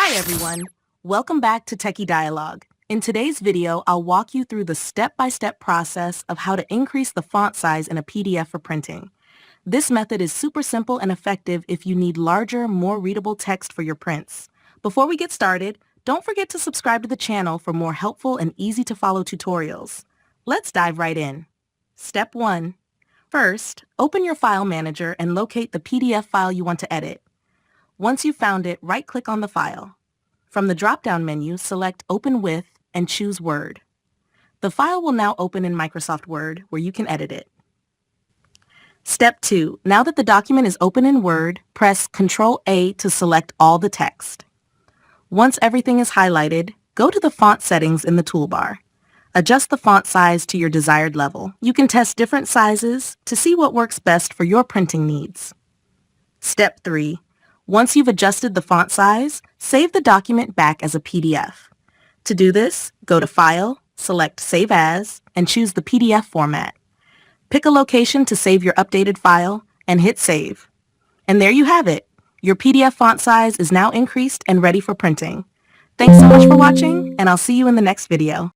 Hi everyone, welcome back to Techie Dialogue. In today's video, I'll walk you through the step-by-step process of how to increase the font size in a PDF for printing. This method is super simple and effective if you need larger, more readable text for your prints. Before we get started, don't forget to subscribe to the channel for more helpful and easy-to-follow tutorials. Let's dive right in. Step 1. First, open your file manager and locate the PDF file you want to edit. Once you've found it, right-click on the file. From the drop-down menu, select Open With and choose Word. The file will now open in Microsoft Word, where you can edit it. Step 2. Now that the document is open in Word, press Ctrl-A to select all the text. Once everything is highlighted, go to the font settings in the toolbar. Adjust the font size to your desired level. You can test different sizes to see what works best for your printing needs. Step 3. Once you've adjusted the font size, save the document back as a PDF. To do this, go to File, select Save As, and choose the PDF format. Pick a location to save your updated file, and hit Save. And there you have it. Your PDF font size is now increased and ready for printing. Thanks so much for watching, and I'll see you in the next video.